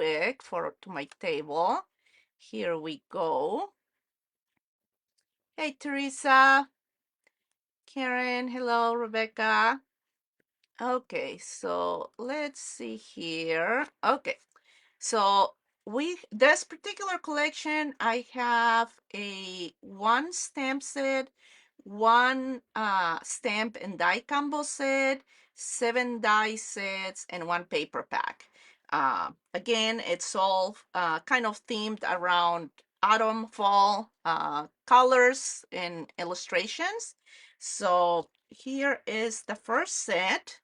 quick to my table. Here we go. Hey, Teresa. Karen, hello, Rebecca. Okay, so let's see here. Okay, so this particular collection, I have one stamp set, one stamp and die combo set, 7 die sets, and one paper pack. Again, it's all kind of themed around autumn, fall colors and illustrations. So here is the first set.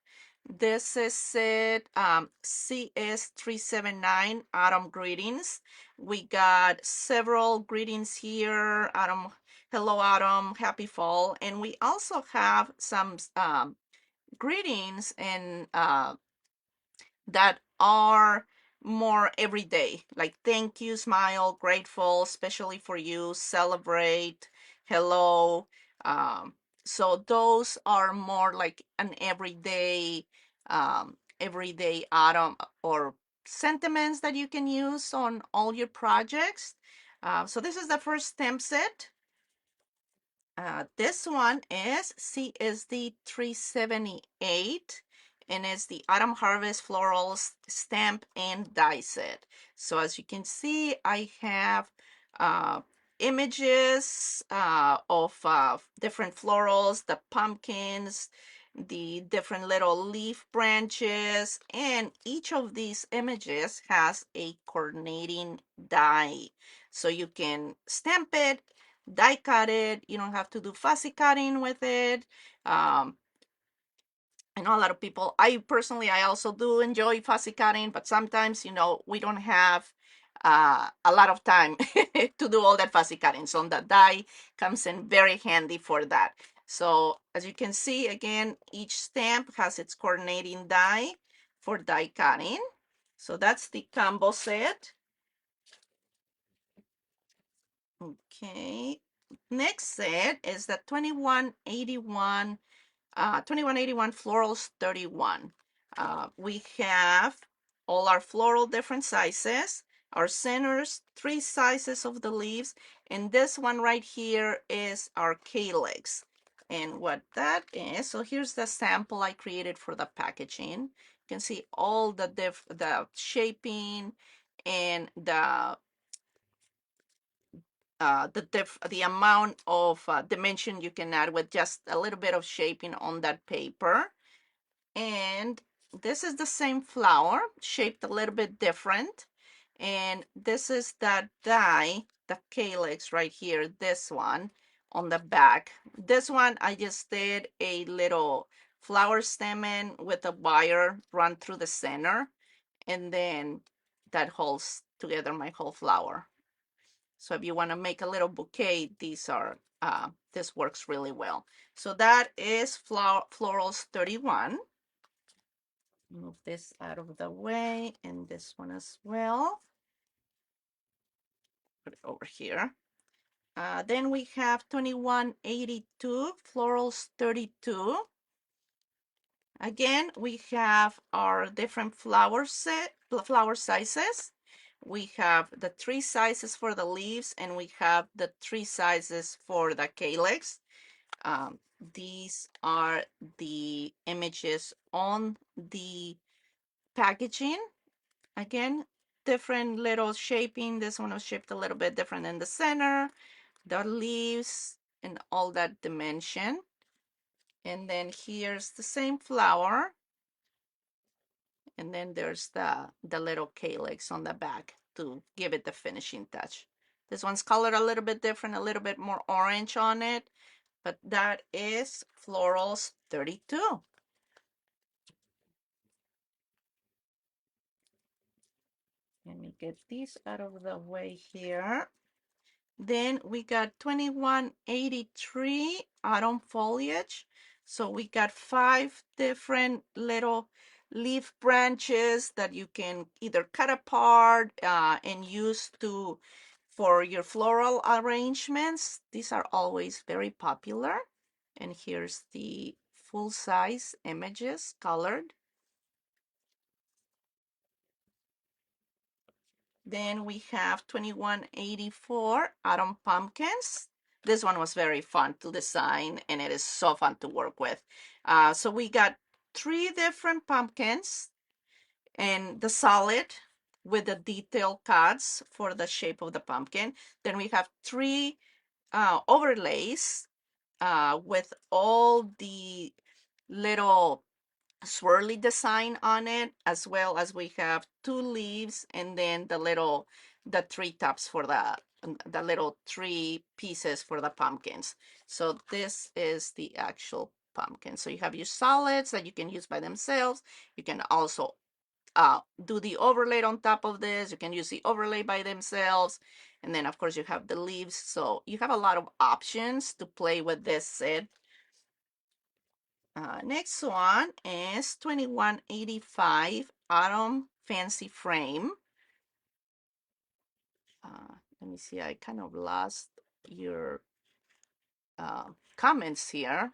This is it, CS379, Autumn Greetings. We got several greetings here. Autumn, hello, Autumn, happy fall. And we also have some greetings and that are more everyday, like thank you, smile, grateful, especially for you, celebrate, hello. Um, so those are more like an everyday autumn or sentiments that you can use on all your projects. So this is the first stamp set. This one is CSD 378 and it's the Autumn Harvest Florals stamp and die set. So as you can see, I have images of different florals, the pumpkins, the different little leaf branches, and each of these images has a coordinating die. So you can stamp it, die cut it. You don't have to do fussy cutting with it. I know a lot of people, I personally also do enjoy fussy cutting, but sometimes, we don't have a lot of time to do all that fussy cutting. So the die comes in very handy for that. So as you can see, again, each stamp has its coordinating die for die cutting. So that's the combo set. Okay. Next set is the 2181 Florals 31. We have all our floral different sizes, our centers, 3 sizes of the leaves, and this one right here is our calyx. And what that is, so here's the sample I created for the packaging. You can see all the shaping and the amount of dimension you can add with just a little bit of shaping on that paper. And this is the same flower, shaped a little bit different. And this is that die, the calyx right here, this one on the back. This one, I just did a little flower stem with a wire run through the center. And then that holds together my whole flower. So if you want to make a little bouquet, this works really well. So that is Florals 31. Move this out of the way and this one as well. Put it over here. Then we have 2182, Florals 32. Again, we have our different flower sizes. We have the 3 sizes for the leaves and we have the 3 sizes for the calyx. These are the images on the packaging. Again, different little shaping. This one was shaped a little bit different in the center, the leaves, and all that dimension. And then here's the same flower. And then there's the little calyx on the back to give it the finishing touch. This one's colored a little bit different, a little bit more orange on it, but that is Florals 32. Let me get these out of the way here. Then we got 2183 autumn foliage. So we got 5 different little leaf branches that you can either cut apart and use for your floral arrangements. These are always very popular. And here's the full-size images colored. Then we have 2184 Autumn Pumpkins. This one was very fun to design, and it is so fun to work with. So we got 3 different pumpkins and the solid with the detail cuts for the shape of the pumpkin. Then we have 3 overlays with all the little swirly design on it, as well as we have 2 leaves and then the 3 tops for the little 3 pieces for the pumpkins. So this is the actual pumpkin. So you have your solids that you can use by themselves. You can also do the overlay on top of this. You can use the overlay by themselves. And then of course you have the leaves. So you have a lot of options to play with this set. Next one is 2185 Autumn Fancy Frame. Let me see, I kind of lost your comments here.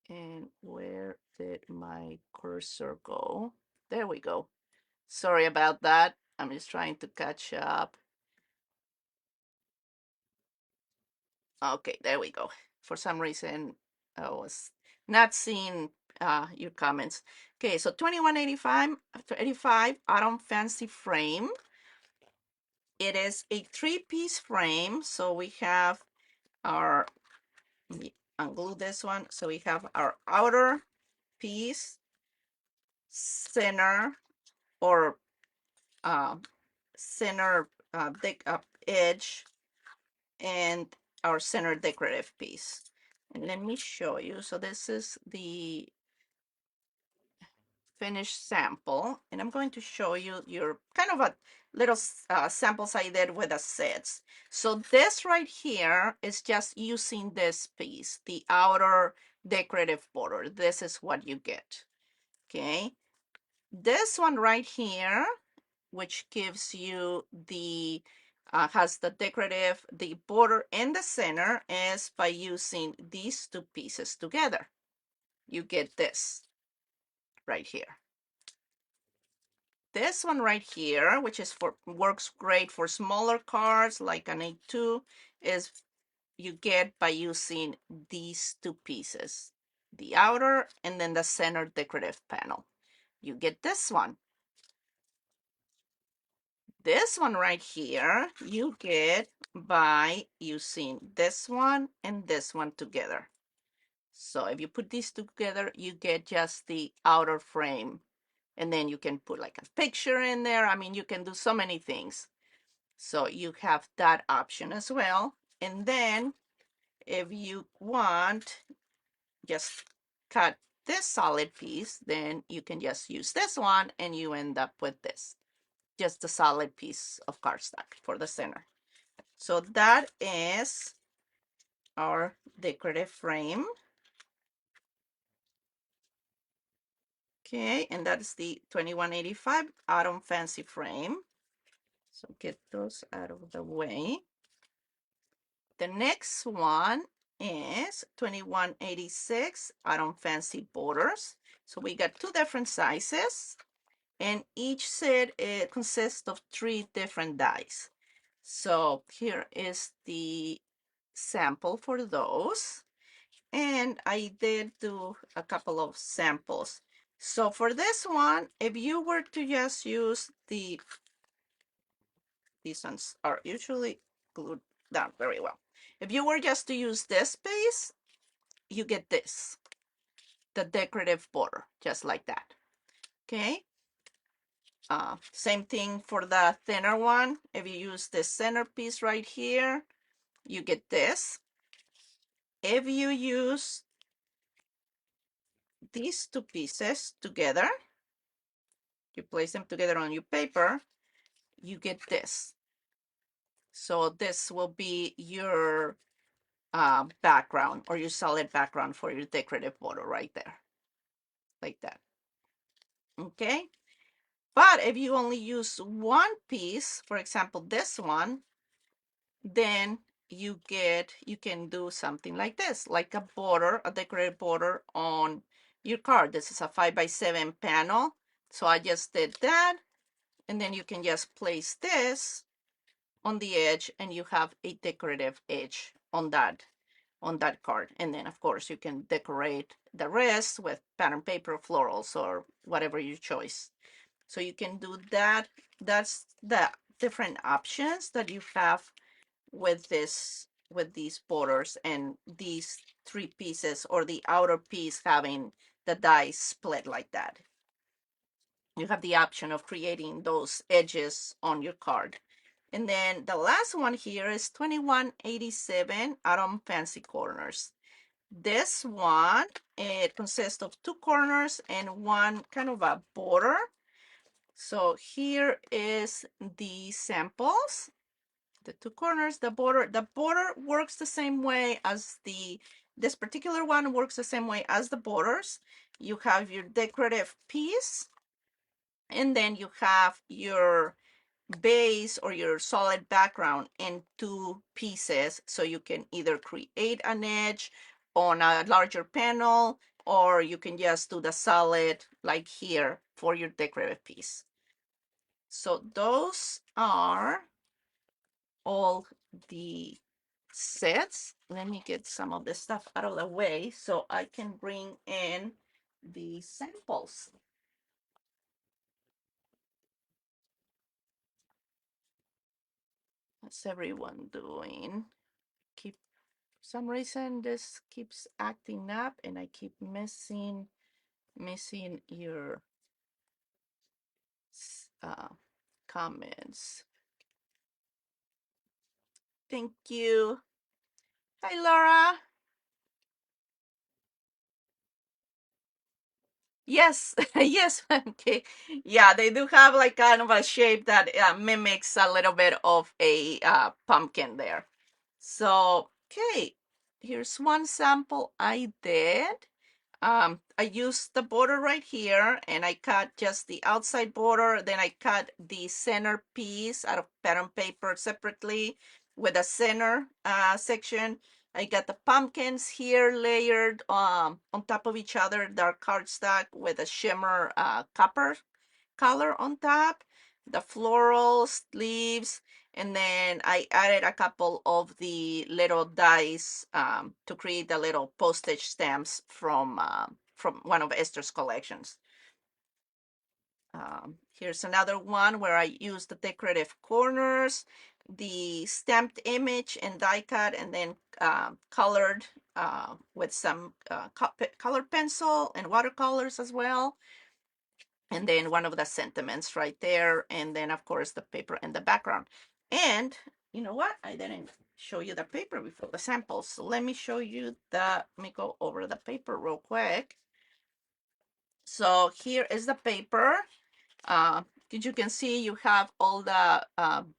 And where did my cursor go? There we go. Sorry about that. I'm just trying to catch up. Okay, there we go. For some reason, I was not seeing your comments. Okay, so 2185 Autumn Fancy Frame. It is a 3-piece frame. So we have our, let me unglue this one. So we have our outer piece, center, or center edge, and our center decorative piece. And let me show you. So this is the finished sample, and I'm going to show you your kind of a little samples I did with the sets. So this right here is just using this piece, the outer decorative border. This is what you get. Okay, this one right here, which gives you the has the decorative, the border in the center, is by using these 2 pieces together. You get this right here. This one right here, which is works great for smaller cards like an A2, is you get by using these 2 pieces, the outer and then the center decorative panel. You get this one. This one right here, you get by using this one and this one together. So if you put these together, you get just the outer frame. And then you can put like a picture in there. I mean, you can do so many things. So you have that option as well. And then if you want, just cut this solid piece, then you can just use this one and you end up with this. Just a solid piece of cardstock for the center. So that is our decorative frame. Okay, and that's the 2185 Autumn Fancy Frame. So get those out of the way. The next one is 2186 Autumn Fancy Borders. So we got 2 different sizes, and each set consists of 3 different dies. So here is the sample for those. And I did do a couple of samples. So for this one, if you were to just use these ones are usually glued down very well. If you were just to use this piece, you get this, the decorative border, just like that. Okay. Same thing for the thinner one. If you use the center piece right here, you get this. If you use these 2 pieces together, you place them together on your paper, you get this. So this will be your background, or your solid background for your decorative border right there, like that. Okay. But if you only use one piece, for example, this one, then you can do something like this, like a border, a decorative border on your card. This is a 5x7 panel. So I just did that. And then you can just place this on the edge and you have a decorative edge on that card. And then of course you can decorate the rest with pattern paper, florals, or whatever your choice. So you can do that. That's the different options that you have with these borders and these three pieces, or the outer piece having the dies split like that. You have the option of creating those edges on your card. And then the last one here is 2187 Autumn Fancy Corners. This one, it consists of two corners and one kind of a border. So here is the samples, the two corners, the border. The border works the same way as this particular one works the same way as the borders. You have your decorative piece, and then you have your base or your solid background in two pieces. So you can either create an edge on a larger panel, or you can just do the solid like here for your decorative piece. So those are all the sets. Let me get some of the stuff out of the way so I can bring in the samples. What's everyone doing? Keep, for some reason this keeps acting up and I keep missing your comments. Thank you. Hi, Laura. Yes, yes, okay. Yeah, they do have like kind of a shape that mimics a little bit of a pumpkin there. So, okay, here's one sample I did. I used the border right here, and I cut just the outside border. Then I cut the center piece out of pattern paper separately with a center section. I got the pumpkins here layered on top of each other, dark cardstock with a shimmer copper color on top, the florals, leaves, and then I added a couple of the little dies to create the little postage stamps from one of Esther's collections. Here's another one where I used the decorative corners, the stamped image and die cut, and then colored with some colored pencil and watercolors as well. And then one of the sentiments right there, and then of course the paper in the background. And you know what, I didn't show you the paper before the samples, so let me show you let me go over the paper real quick. So here is the paper. As you can see, you have all the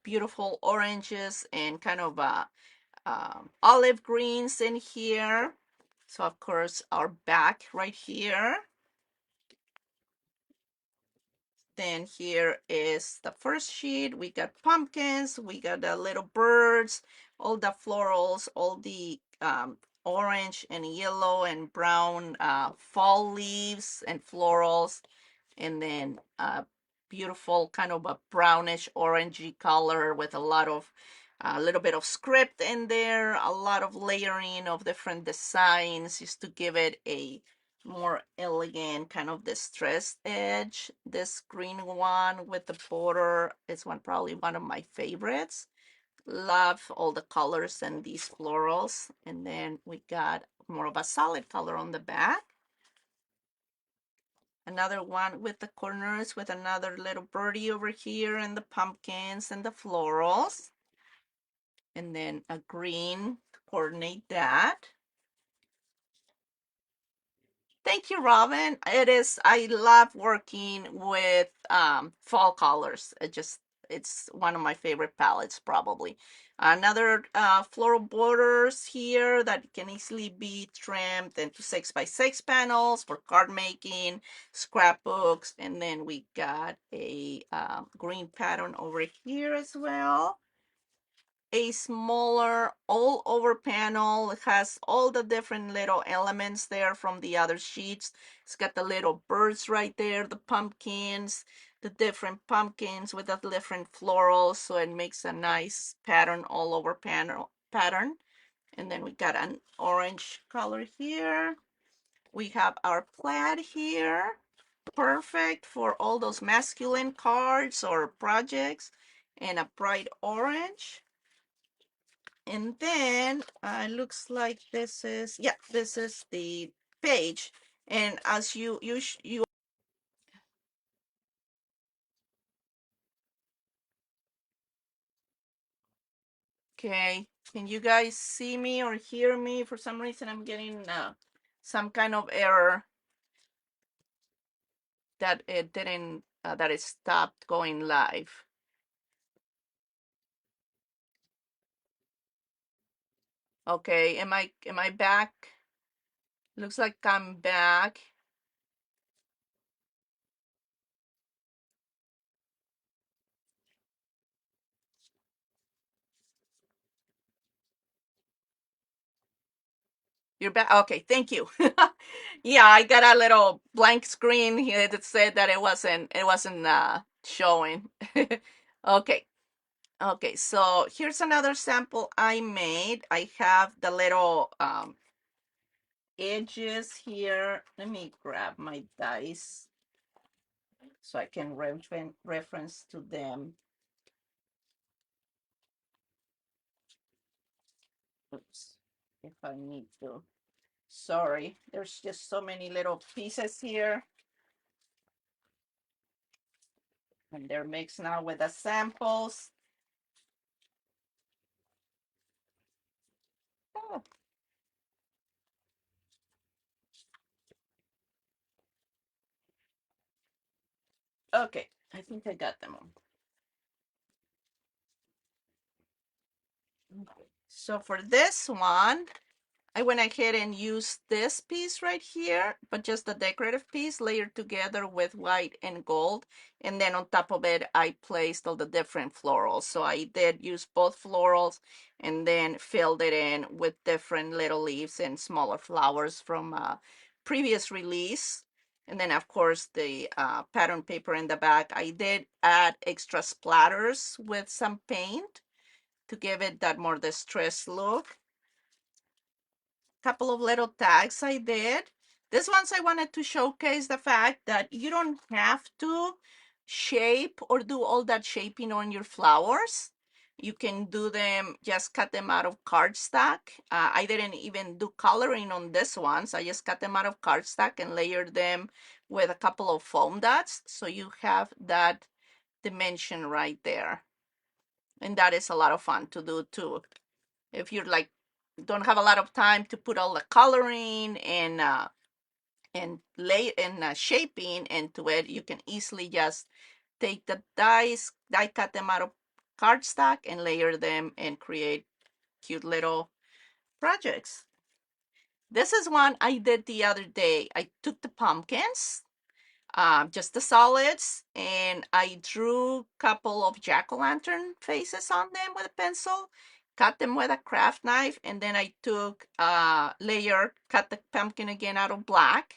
beautiful oranges and kind of olive greens in here. So of course our back right here. Then here is the first sheet. We got pumpkins, we got the little birds, all the florals, all the orange and yellow and brown fall leaves and florals, and then a beautiful kind of a brownish orangey color with a little bit of script in there, a lot of layering of different designs just to give it a more elegant kind of distressed edge. This green one with the border is probably one of my favorites. Love all the colors and these florals. And then we got more of a solid color on the back. Another one with the corners with another little birdie over here, and the pumpkins and the florals. And then a green to coordinate that. Thank you, Robin. I love working with fall colors. It's one of my favorite palettes, probably. Another floral borders here that can easily be trimmed into 6x6 panels for card making, scrapbooks, and then we got a green pattern over here as well. A smaller all over panel. It has all the different little elements there from the other sheets. It's got the little birds right there, the pumpkins, the different pumpkins with the different florals, so it makes a nice pattern all over pattern. And then we got an orange color here. We have our plaid here, perfect for all those masculine cards or projects, and a bright orange. And then it looks like this is, yeah, this is the page. And as you okay, can you guys see me or hear me? For some reason, I'm getting some kind of error that it didn't, that it stopped going live. Okay, am I back? Looks like I'm back. You're back. Okay, thank you. Yeah, I got a little blank screen here that said that it wasn't showing. Okay. Okay, so here's another sample I made. I have the little edges here. Let me grab my dice so I can reference to them. Oops, if I need to. Sorry, there's just so many little pieces here. And they're mixed now with the samples. Oh, okay, I think I got them all. So for this one, I went ahead and used this piece right here, but just the decorative piece layered together with white and gold. And then on top of it, I placed all the different florals. So I did use both florals and then filled it in with different little leaves and smaller flowers from a previous release. And then of course the pattern paper in the back. I did add extra splatters with some paint to give it that more distressed look. Couple of little tags I did. This ones I wanted to showcase the fact that you don't have to shape or do all that shaping on your flowers. You can do them, just cut them out of cardstock. I didn't even do coloring on this ones. I just cut them out of cardstock and layered them with a couple of foam dots. So you have that dimension right there. And that is a lot of fun to do too. If you're like, don't have a lot of time to put all the coloring and shaping into it, you can easily just take the die cut them out of cardstock and layer them and create cute little projects. This is one I did the other day. I took the pumpkins, just the solids, and I drew a couple of jack-o'-lantern faces on them with a pencil, cut them with a craft knife, and then I took cut the pumpkin again out of black,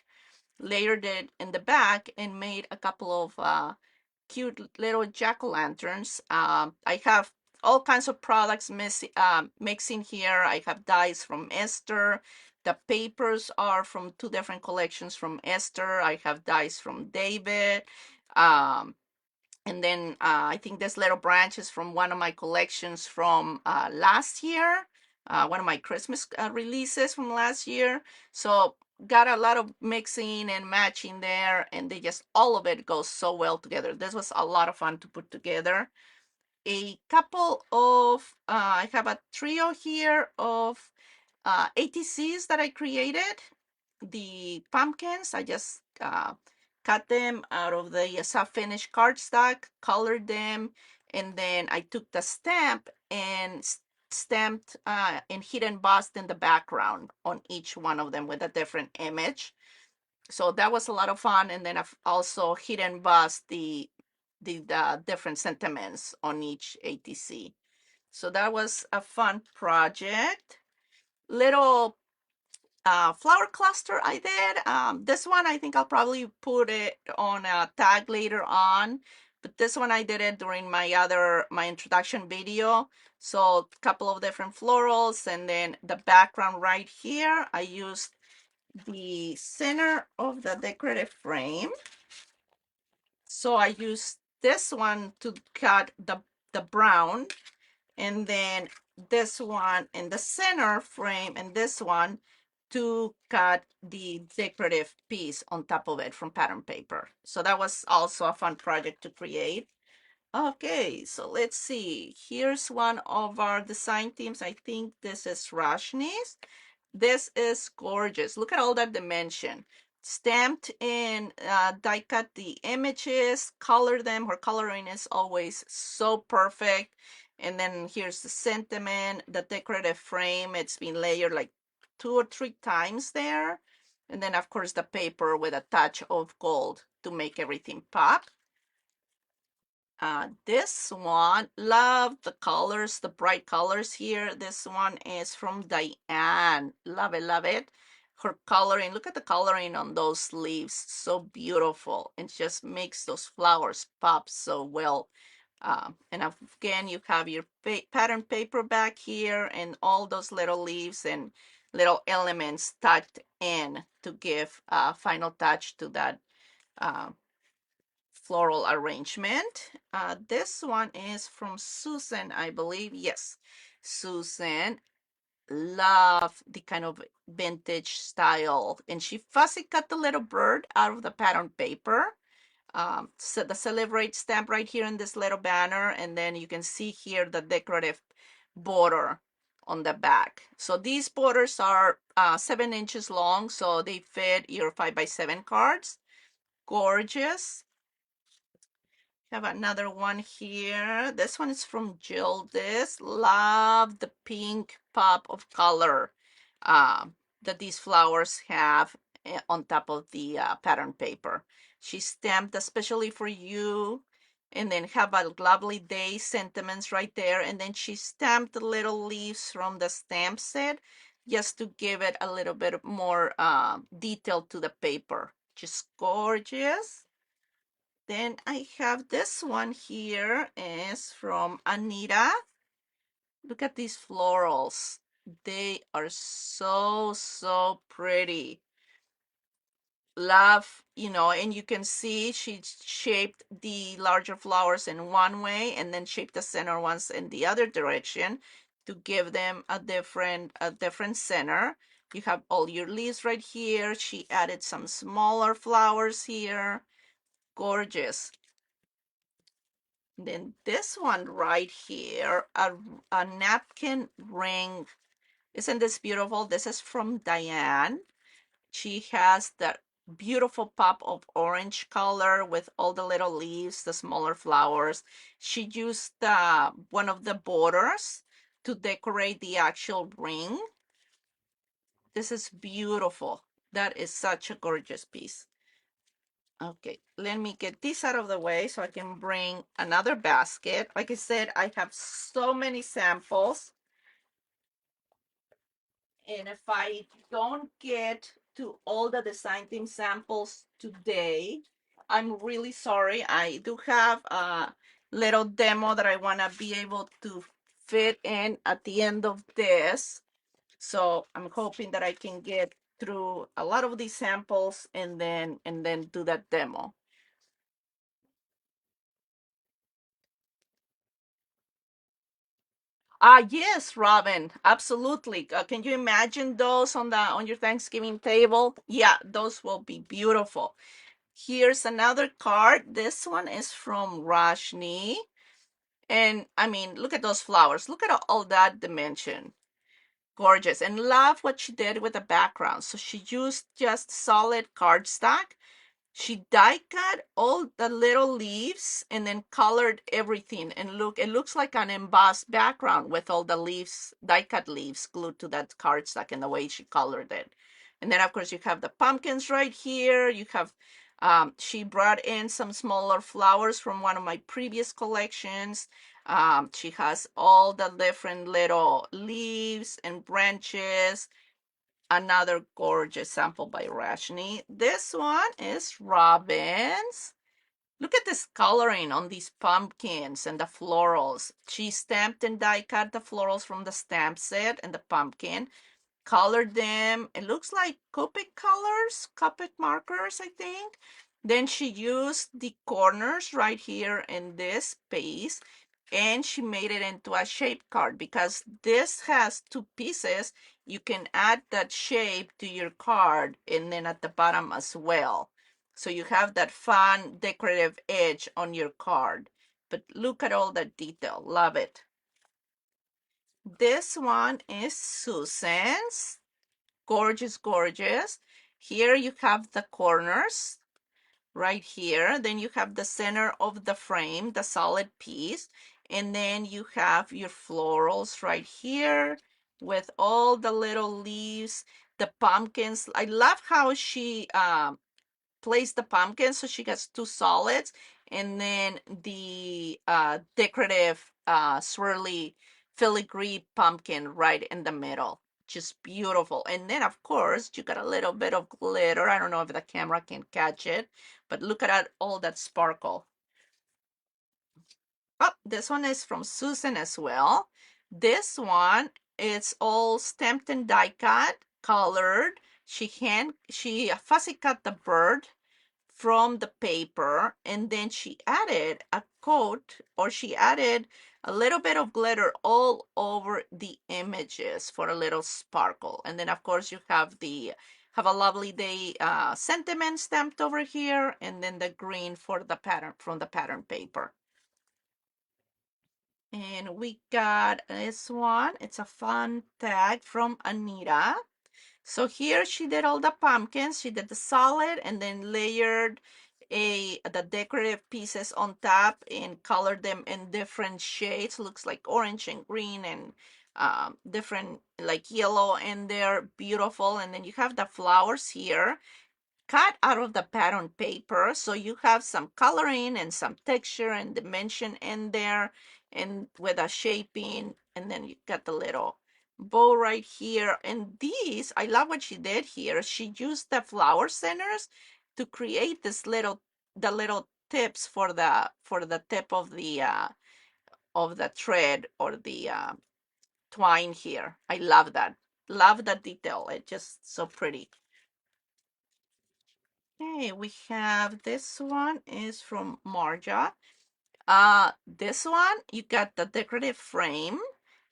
layered it in the back, and made a couple of cute little jack-o'-lanterns. I have all kinds of products mixing here. I have dies from Esther. The papers are from two different collections from Esther. I have dies from David. Um, and then I think this little branch is from one of my collections from last year, one of my Christmas releases from last year. So got a lot of mixing and matching there, and they just, all of it goes so well together. This was a lot of fun to put together. A couple of, I have a trio here of ATCs that I created. The pumpkins, I just cut them out of the soft finish cardstock, colored them, and then I took the stamp and stamped and hit embossed in the background on each one of them with a different image. So that was a lot of fun. And then I've also hit embossed the different sentiments on each ATC. So that was a fun project. Little flower cluster I did. This one I think I'll probably put it on a tag later on, but this one I did it during my introduction video. So a couple of different florals, and then the background right here, I used the center of the decorative frame. So I used this one to cut the brown, and then this one in the center frame, and this one to cut the decorative piece on top of it from pattern paper. So that was also a fun project to create. Okay, so let's see. Here's one of our design teams. I think this is Rashni's. This is gorgeous. Look at all that dimension. Stamped in, die cut the images, color them. Her coloring is always so perfect. And then here's the sentiment, the decorative frame. It's been layered like 2 or 3 times there. And then, of course, the paper with a touch of gold to make everything pop. This one, love the colors, the bright colors here. This one is from Diane. Love it, love it. Her coloring, look at the coloring on those leaves. So beautiful. It just makes those flowers pop so well. And again, you have your pattern paper back here and all those little leaves and little elements tucked in to give a final touch to that floral arrangement. This one is from Susan, I believe. Yes, Susan. Love the kind of vintage style. And she fussy cut the little bird out of the pattern paper. So the celebrate stamp right here in this little banner. And then you can see here the decorative border on the back. So these borders are 7 inches long, so they fit your 5x7 cards. Gorgeous. Have another one here. This one is from Jill. This love the pink pop of color that these flowers have on top of the pattern paper. She stamped especially for you, and then have a lovely day sentiments right there. And then she stamped the little leaves from the stamp set just to give it a little bit more detail to the paper. Just gorgeous. Then I have this one here is from Anita. Look at these florals. They are so, so pretty. Love, and you can see she shaped the larger flowers in one way and then shaped the center ones in the other direction to give them a different center. You have all your leaves right here. She added some smaller flowers here. Gorgeous. Then this one right here, a napkin ring. Isn't this beautiful? This is from Diane. She has that beautiful pop of orange color with all the little leaves, the smaller flowers. She used one of the borders to decorate the actual ring. This is beautiful. That is such a gorgeous piece. Okay, let me get this out of the way so I can bring another basket. Like I said, I have so many samples. And if I don't get to all the design team samples today, I'm really sorry. I do have a little demo that I want to be able to fit in at the end of this. So I'm hoping that I can get through a lot of these samples and then do that demo. Yes, Robin, absolutely. Can you imagine those on your Thanksgiving table? Yeah, those will be beautiful. Here's another card. This one is from Rashni. And I mean, look at those flowers. Look at all that dimension. Gorgeous. And love what she did with the background. So she used just solid cardstock. She die cut all the little leaves and then colored everything. And look, it looks like an embossed background with all the leaves, die cut leaves glued to that cardstock and the way she colored it. And then of course you have the pumpkins right here. You have, she brought in some smaller flowers from one of my previous collections. She has all the different little leaves and branches. Another gorgeous sample by Rashni. This one is Robin's. Look at this coloring on these pumpkins and the florals. She stamped and die cut the florals from the stamp set and the pumpkin, colored them. It looks like Copic colors, Copic markers, I think. Then she used the corners right here in this space and she made it into a shape card because this has two pieces. You can add that shape to your card and then at the bottom as well. So you have that fun decorative edge on your card. But look at all that detail. Love it. This one is Susan's. Gorgeous, gorgeous. Here you have the corners right here. Then you have the center of the frame, the solid piece. And then you have your florals right here with all the little leaves, the pumpkins. I love how she place the pumpkin so she gets two solids and then the decorative swirly filigree pumpkin right in the middle. Just beautiful. And then of course you got a little bit of glitter. I don't know if the camera can catch it, but look at that, all that sparkle. Oh, this one is from Susan as well. This one, it's all stamped and die cut, colored. She fussy cut the bird from the paper and then she added a coat or she added a little bit of glitter all over the images for a little sparkle. And then of course you have the have a lovely day sentiment stamped over here and then the green for the pattern from the pattern paper. And we got this one. It's a fun tag from Anita. So here she did all the pumpkins. She did the solid and then layered the decorative pieces on top and colored them in different shades. Looks like orange and green and different like yellow, and they're beautiful. And then you have the flowers here cut out of the pattern paper, so you have some coloring and some texture and dimension in there and with a shaping. And then you got the little bow right here. And these, I love what she did here. She used the flower centers to create this little the little tips for the tip of the thread or the twine here. I love that. Love that detail. It's just so pretty. Okay, we have this one is from Marja. This one, you got the decorative frame,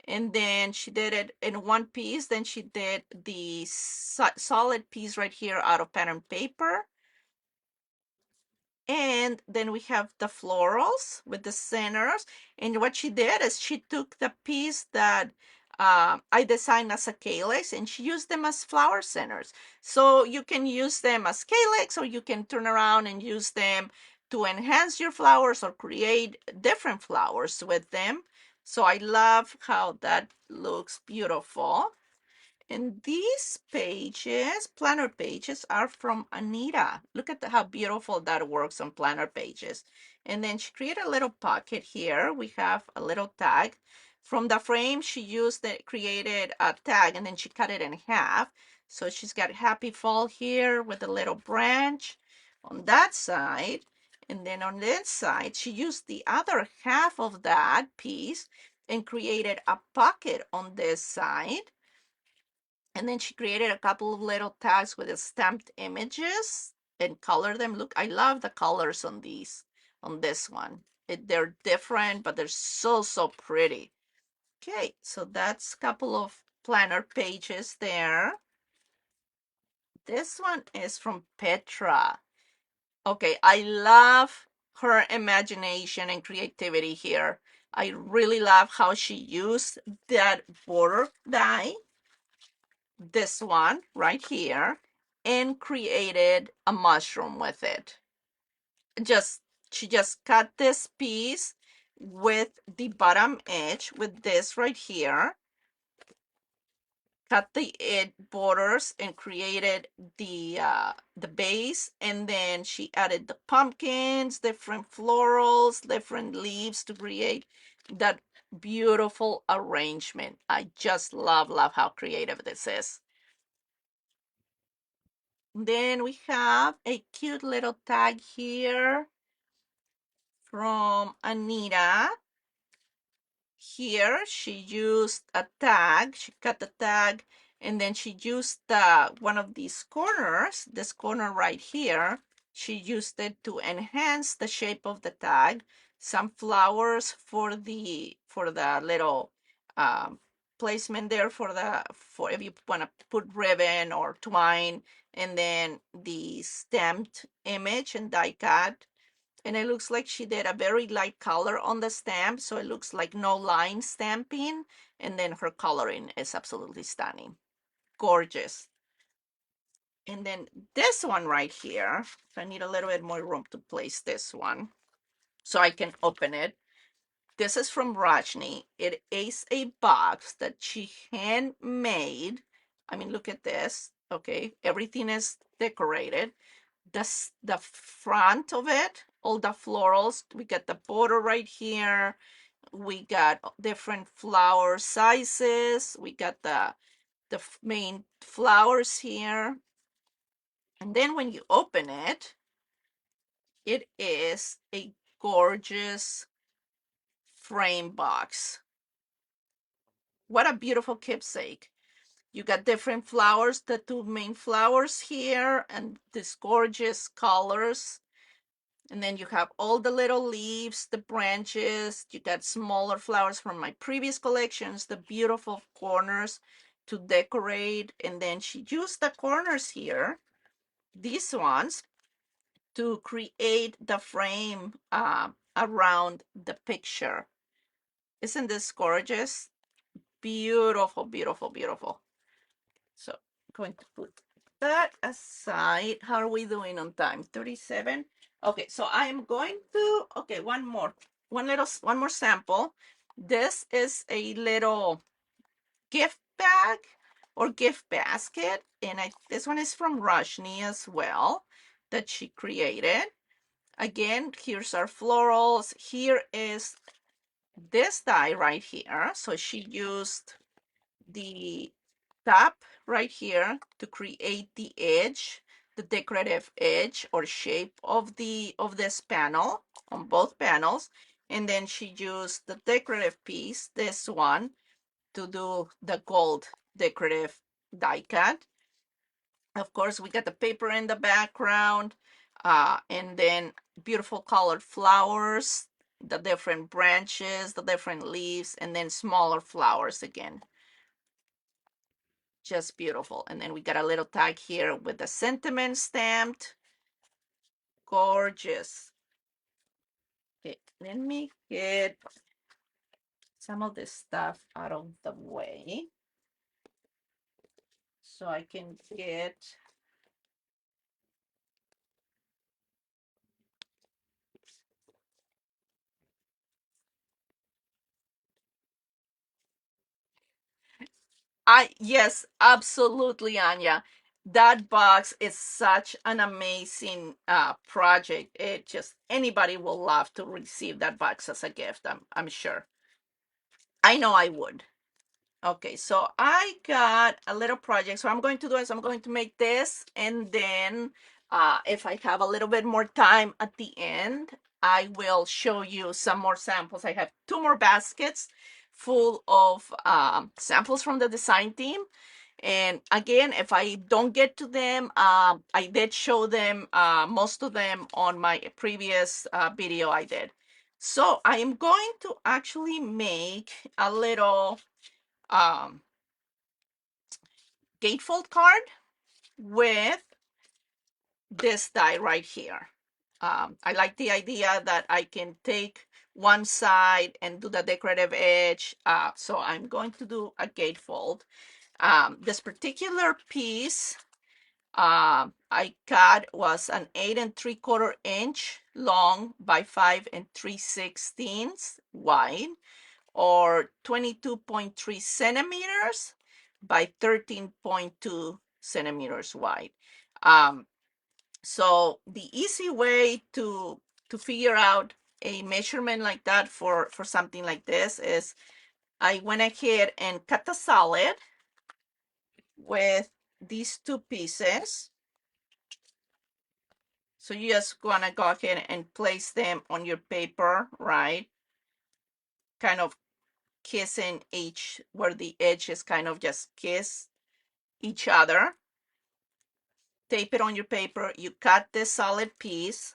and then she did it in one piece. Then she did the solid piece right here out of pattern paper. And then we have the florals with the centers. And what she did is she took the piece that I designed as a calyx and she used them as flower centers. So you can use them as calyx or you can turn around and use them to enhance your flowers or create different flowers with them. So I love how that looks beautiful. And these pages, planner pages, are from Anita. Look at how beautiful that works on planner pages. And then she created a little pocket here. We have a little tag. From the frame, she created a tag and then she cut it in half. So she's got Happy Fall here with a little branch on that side. And then on this side, she used the other half of that piece and created a pocket on this side. And then she created a couple of little tags with the stamped images and colored them. Look, I love the colors on this one. They're different, but they're so, so pretty. Okay, so that's a couple of planner pages there. This one is from Petra. Okay, I love her imagination and creativity here. I really love how she used that border die, this one right here, and created a mushroom with it. She just cut this piece with the bottom edge with this right here, cut the borders and created the base, and then she added the pumpkins, different florals, different leaves to create that beautiful arrangement. I just love how creative this is. Then we have a cute little tag here from Anita. Here she used a tag, she cut the tag, and then she used one of these corners, this corner right here, she used it to enhance the shape of the tag. Some flowers for the little um, placement there for if you want to put ribbon or twine, and then the stamped image and die cut, and it looks like she did a very light color on the stamp, so it looks like no line stamping, and then her coloring is absolutely stunning, gorgeous. And then this one right here, I need a little bit more room to place this one so I can open it. This is from Rajni. It is a box that she handmade. I mean, look at this. Okay, everything is decorated. The front of it, all the florals, we got the border right here, we got different flower sizes, we got the main flowers here, and then when you open it, it is a gorgeous frame box. What a beautiful keepsake. You got different flowers, the two main flowers here, and these gorgeous colors. And then you have all the little leaves, the branches. You got smaller flowers from my previous collections, the beautiful corners to decorate. And then she used the corners here, these ones, to create the frame around the picture. Isn't this gorgeous? Beautiful, beautiful, beautiful. So I'm going to put that aside. How are we doing on time? 37. Okay, so I am going to, okay, one more sample. This is a little gift bag or gift basket, and this one is from Rajni as well, that she created. Again, here's our florals. Here is this die right here. So she used the top right here to create the edge, the decorative edge or shape of this panel on both panels. And then she used the decorative piece, this one, to do the gold decorative die cut. Of course, we got the paper in the background, and then beautiful colored flowers, the different branches, the different leaves, and then smaller flowers again. Just beautiful. And then we got a little tag here with the sentiment stamped. Gorgeous. Okay, let me get some of this stuff out of the way so I can get yes, absolutely, Anya. That box is such an amazing project. It just anybody will love to receive that box as a gift. I'm sure. I know I would. Okay, so I got a little project. So I'm going to do is I'm going to make this, and then if I have a little bit more time at the end, I will show you some more samples. I have two more baskets full of samples from the design team. And again, if I don't get to them, I did show them, most of them on my previous video I did. So I am going to actually make a little gatefold card with this die right here. I like the idea that I can take one side and do the decorative edge. So I'm going to do a gatefold. This particular piece I cut was an 8 3/4 inch long by 5 3/16 wide, or 22.3 centimeters by 13.2 centimeters wide. So the easy way to figure out a measurement like that for something like this is I went ahead and cut the solid with these two pieces. So you just want to go ahead and place them on your paper, right? Kind of kissing each, where the edges kind of just kiss each other. Tape it on your paper. You cut this solid piece,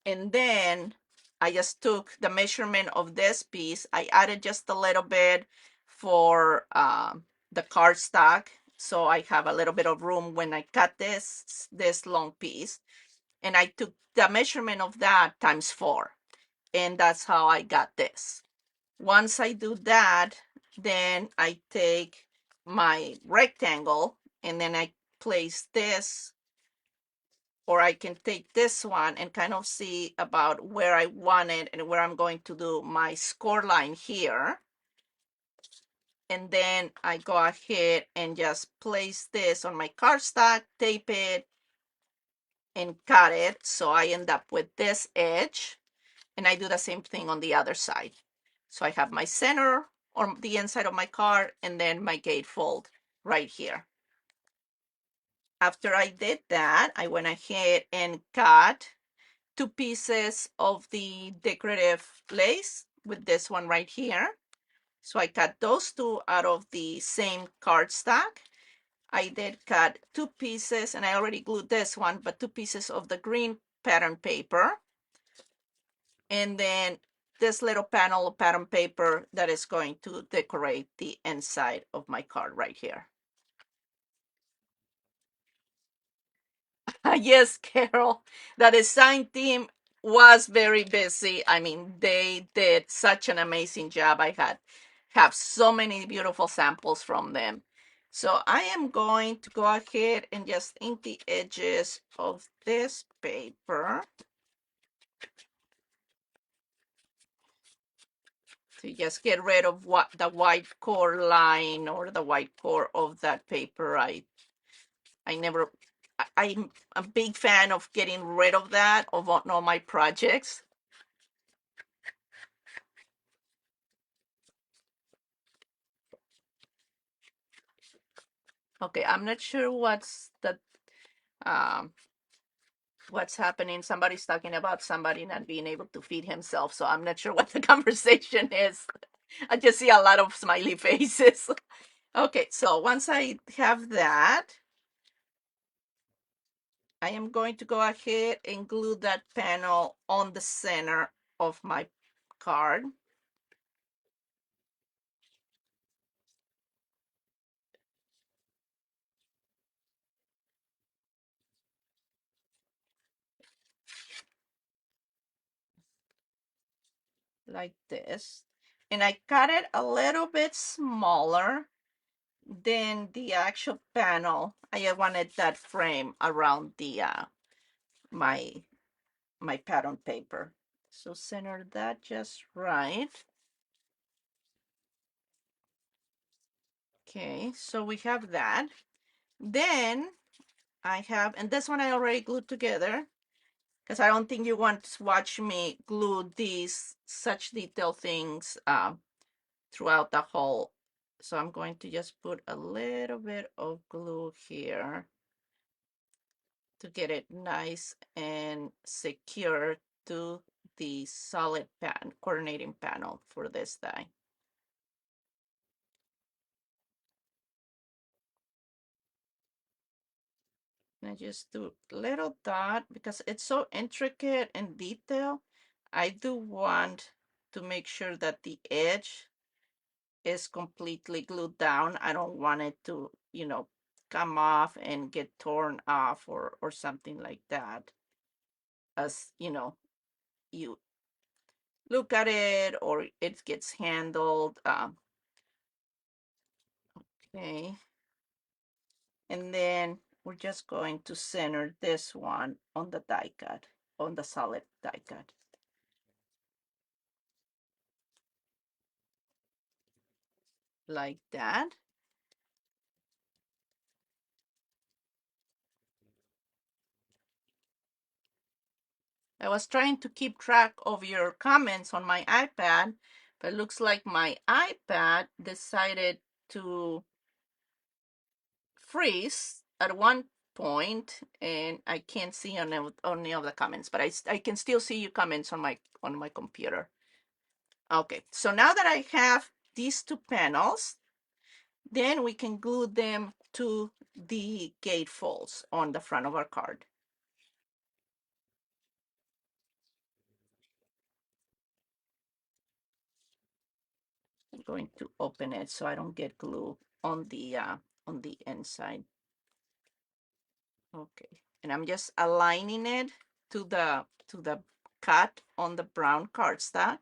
and then I just took the measurement of this piece. I added just a little bit for the cardstock, so I have a little bit of room when I cut this long piece. And I took the measurement of that times 4, and that's how I got this. Once I do that, then I take my rectangle and then I place this, or I can take this one and kind of see about where I want it and where I'm going to do my score line here. And then I go ahead and just place this on my cardstock, tape it, and cut it. So I end up with this edge, and I do the same thing on the other side. So I have my center or the inside of my card, and then my gatefold right here. After I did that, I went ahead and cut 2 pieces of the decorative lace with this one right here. So I cut those 2 out of the same cardstock. I did cut 2 pieces, and I already glued this one, but 2 pieces of the green pattern paper. And then this little panel of pattern paper that is going to decorate the inside of my card right here. Yes, Carol, the design team was very busy. I mean, they did such an amazing job. I have so many beautiful samples from them. So I am going to go ahead and just ink the edges of this paper to just get rid of what the white core line or the white core of that paper. I'm a big fan of getting rid of that of all my projects. Okay, I'm not sure um what's happening. Somebody's talking about somebody not being able to feed himself, so I'm not sure what the conversation is. I just see a lot of smiley faces. Okay, so once I have that, I am going to go ahead and glue that panel on the center of my card. Like this. And I cut it a little bit smaller than the actual panel. I wanted that frame around the my my pattern paper. So center that just right. Okay, so we have that. Then I have, and this one I already glued together because I don't think you want to watch me glue these such detailed things throughout the whole. So I'm going to just put a little bit of glue here to get it nice and secure to the solid pan coordinating panel for this die. And I just do a little dot because it's so intricate and detailed. I do want to make sure that the edge is completely glued down. I don't want it to, come off and get torn off or something like that. As you look at it or it gets handled. Okay. And then we're just going to center this one on the die cut, on the solid die cut. Like that. I was trying to keep track of your comments on my iPad, but it looks like my iPad decided to freeze at one point, and I can't see on any of the comments, but I can still see your comments on my computer. Okay, so now that I have these two panels, then we can glue them to the gatefolds on the front of our card. I'm going to open it so I don't get glue on the inside. Okay, and I'm just aligning it to the cut on the brown cardstock.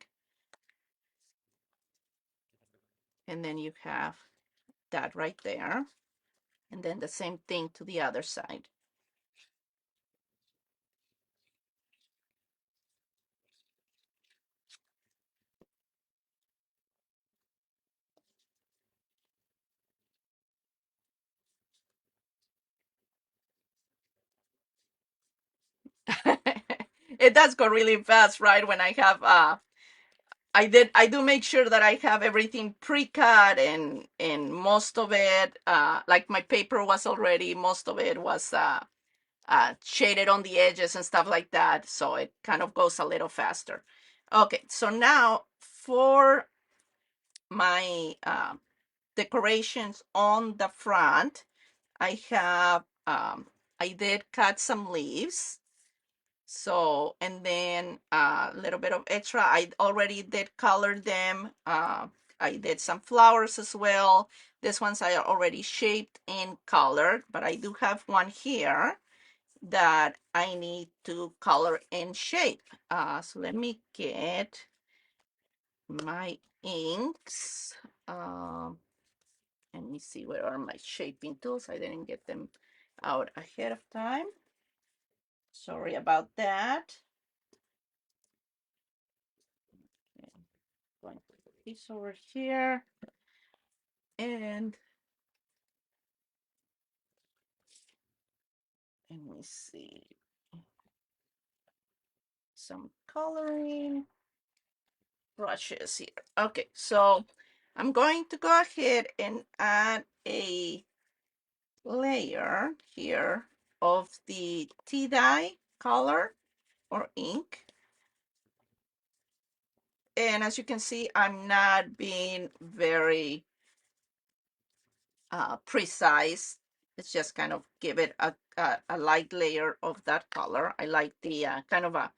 And then you have that right there. And then the same thing to the other side. It does go really fast, right? When I have I do make sure that I have everything pre-cut, and most of it like my paper was already, most of it was shaded on the edges and stuff like that, so it kind of goes a little faster. Okay, so now for my decorations on the front, I have I did cut some leaves. So, and then a little bit of extra, I already did color them. I did some flowers as well. This ones I already shaped and colored, but I do have one here that I need to color and shape. So let me get my inks. Let me see, where are my shaping tools? I didn't get them out ahead of time. Sorry about that. Okay, going to put this over here. And let me see, some coloring brushes here. Okay, so I'm going to go ahead and add a layer here of the tea dye color or ink. And as you can see, I'm not being very precise. It's just kind of give it a light layer of that color. I like the kind of a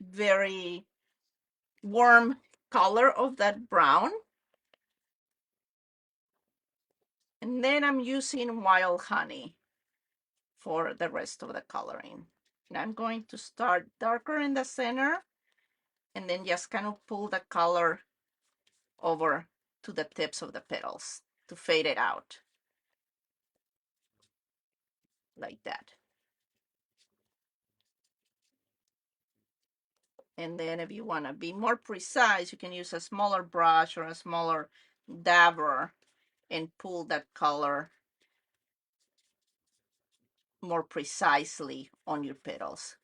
very warm color of that brown. And then I'm using wild honey for the rest of the coloring. And I'm going to start darker in the center and then just kind of pull the color over to the tips of the petals to fade it out like that. And then if you want to be more precise, you can use a smaller brush or a smaller dabber and pull that color more precisely on your petals.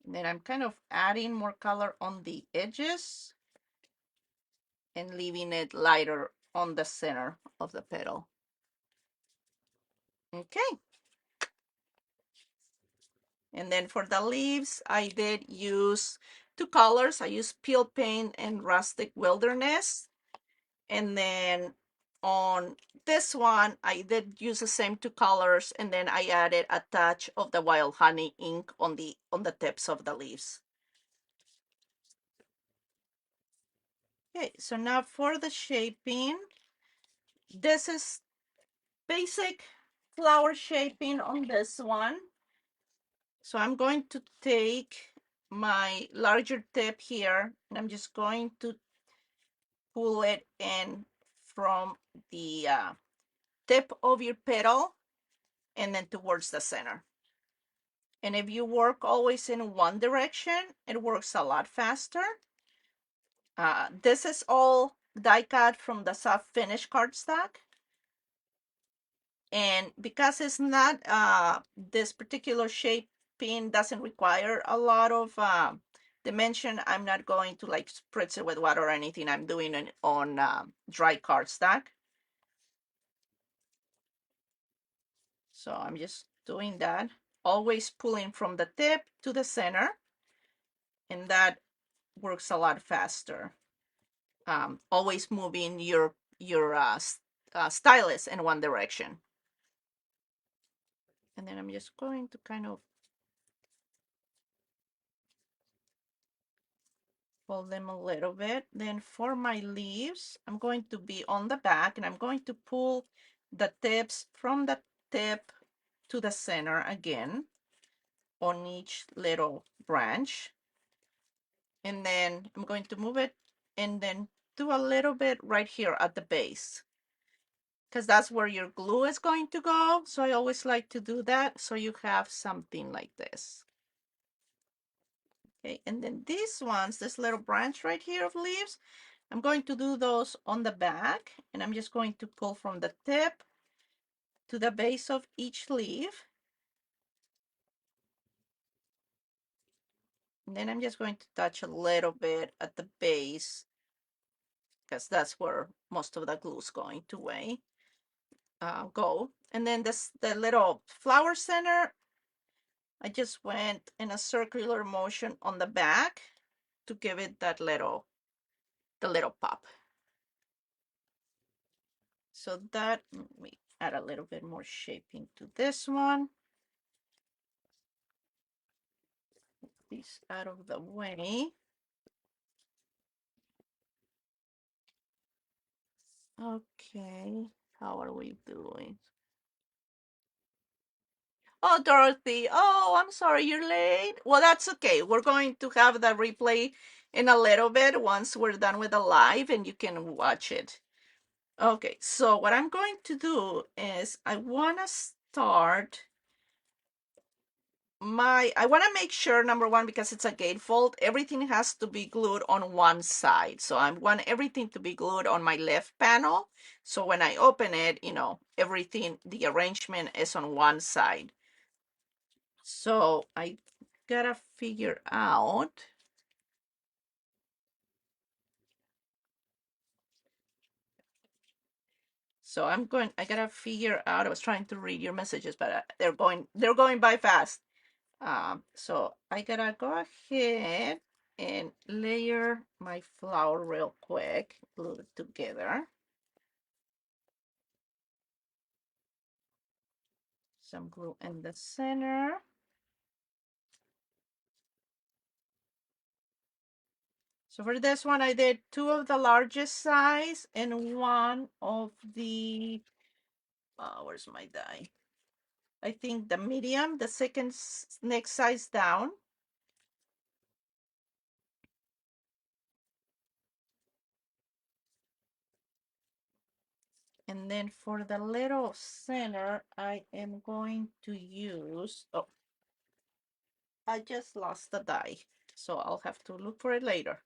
And then I'm kind of adding more color on the edges and leaving it lighter on the center of the petal. Okay. And then for the leaves, I did use two colors. I used Peel Paint and Rustic Wilderness. And then on this one, I did use the same two colors, and then I added a touch of the wild honey ink on the tips of the leaves. Okay, so now for the shaping, this is basic flower shaping on this one. So I'm going to take my larger tip here, and I'm just going to pull it in from the tip of your petal and then towards the center. And if you work always in one direction, it works a lot faster. This is all die cut from the soft finish cardstock. And because it's not this particular shape pin doesn't require a lot of dimension, I'm not going to like spritz it with water or anything. I'm doing it on dry cardstock. So I'm just doing that, always pulling from the tip to the center, and that works a lot faster. Always moving your stylus in one direction. And then I'm just going to kind of fold them a little bit. Then for my leaves, I'm going to be on the back, and I'm going to pull the tips from the tip to the center again on each little branch. And then I'm going to move it and then do a little bit right here at the base, because that's where your glue is going to go. So I always like to do that so you have something like this. Okay, and then these ones, this little branch right here of leaves, I'm going to do those on the back, and I'm just going to pull from the tip to the base of each leaf. And then I'm just going to touch a little bit at the base, because that's where most of the glue is going to go. And then the little flower center, I just went in a circular motion on the back to give it that the little pop. So that, let me add a little bit more shaping to this one. These out of the way. Okay, how are we doing? Oh, Dorothy. Oh, I'm sorry you're late. Well, that's okay. We're going to have the replay in a little bit once we're done with the live, and you can watch it. Okay, so what I'm going to do is I want to start I want to make sure, number one, because it's a gatefold, everything has to be glued on one side. So I want everything to be glued on my left panel. So when I open it, everything, the arrangement is on one side. So I gotta figure out. So I gotta figure out, I was trying to read your messages, but they're going by fast. So I gotta go ahead and layer my flower real quick, glue it together. Some glue in the center. So for this one, I did 2 of the largest size and 1 of the, where's my die? I think the medium, the second next size down. And then for the little center, I am going to use, oh, I just lost the die, so I'll have to look for it later.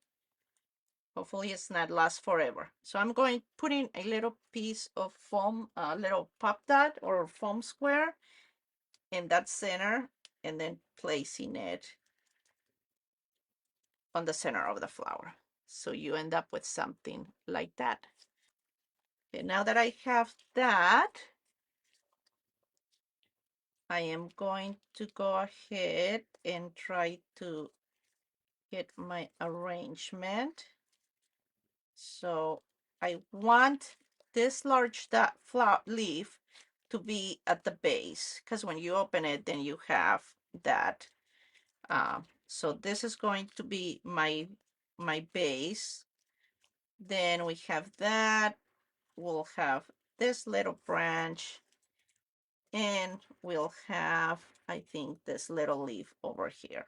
Hopefully it's not last forever. So I'm going putting a little piece of foam, a little pop dot or foam square in that center, and then placing it on the center of the flower. So you end up with something like that. Okay, now that I have that, I am going to go ahead and try to get my arrangement. So I want this large flower leaf to be at the base, because when you open it, then you have that. So this is going to be my base. Then we have that. We'll have this little branch, and we'll have, I think, this little leaf over here.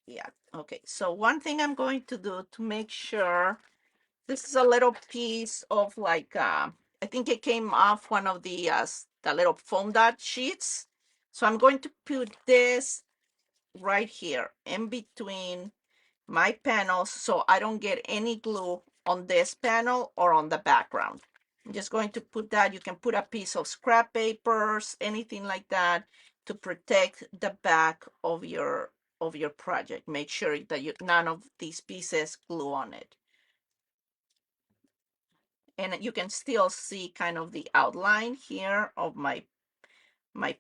Yeah, okay. So one thing I'm going to do to make sure, this is a little piece of like, I think it came off one of the little foam dot sheets. So I'm going to put this right here in between my panels so I don't get any glue on this panel or on the background. I'm just going to put that. You can put a piece of scrap papers, anything like that. to protect the back of your project. Make sure that none of these pieces glue on it. And you can still see kind of the outline here of my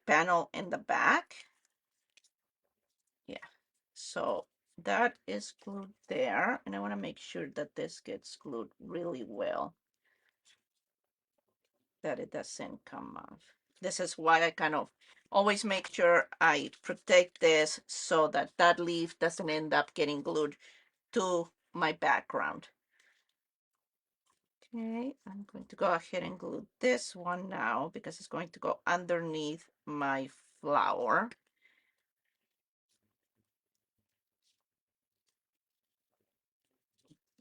panel in the back. Yeah, so that is glued there, and I want to make sure that this gets glued really well, that it doesn't come off. This is why I kind of always make sure I protect this so that that leaf doesn't end up getting glued to my background. Okay, I'm going to go ahead and glue this one now because it's going to go underneath my flower.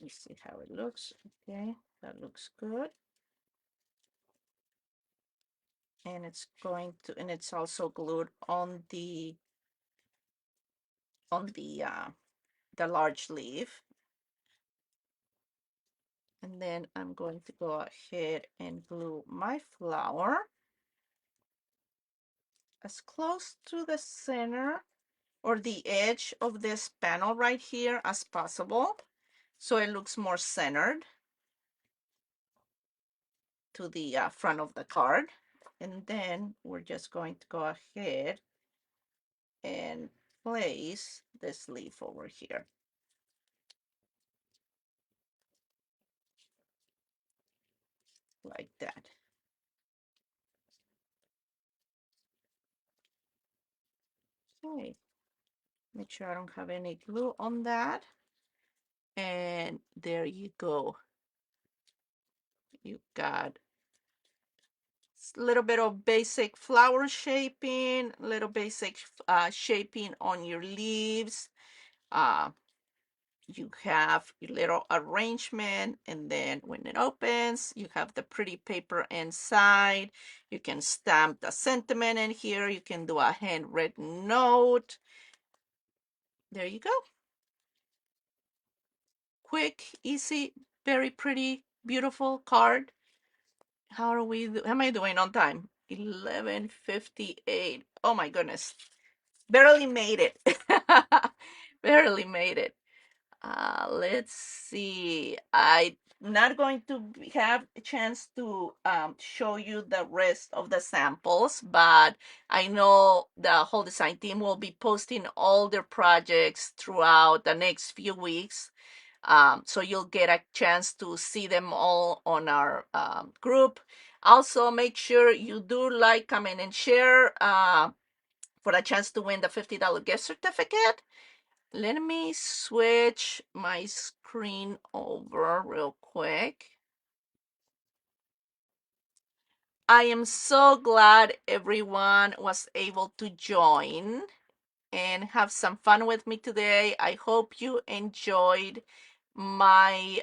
Let's see how it looks. Okay, that looks good. And it's going to, and it's also glued on the large leaf. And then I'm going to go ahead and glue my flower as close to the center or the edge of this panel right here as possible, so it looks more centered to the front of the card. And then we're just going to go ahead and place this leaf over here. Like that. Okay, make sure I don't have any glue on that. And there you go. You got a little bit of basic flower shaping, a little basic shaping on your leaves. You have your little arrangement, and then when it opens, you have the pretty paper inside. You can stamp the sentiment in here. You can do a handwritten note. There you go. Quick, easy, very pretty, beautiful card. How am I doing on time? 11:58. Oh my goodness. Barely made it. Barely made it. Let's see. I'm not going to have a chance to show you the rest of the samples, but I know the whole design team will be posting all their projects throughout the next few weeks. So you'll get a chance to see them all on our group. Also, make sure you do like, comment, and share for a chance to win the $50 gift certificate. Let me switch my screen over real quick. I am so glad everyone was able to join and have some fun with me today. I hope you enjoyed my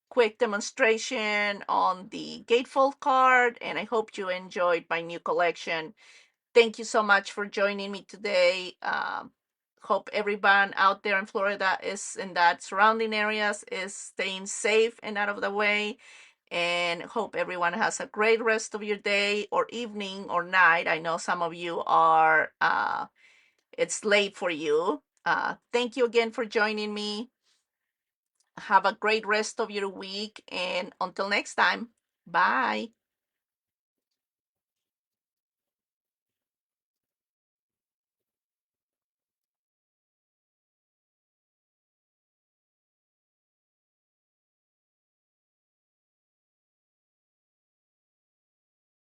quick demonstration on the gatefold card, and I hope you enjoyed my new collection. Thank you so much for joining me today. Hope everyone out there in Florida is in that surrounding areas is staying safe and out of the way. And hope everyone has a great rest of your day or evening or night. I know some of you are, it's late for you. Thank you again for joining me. Have a great rest of your week. And until next time, bye.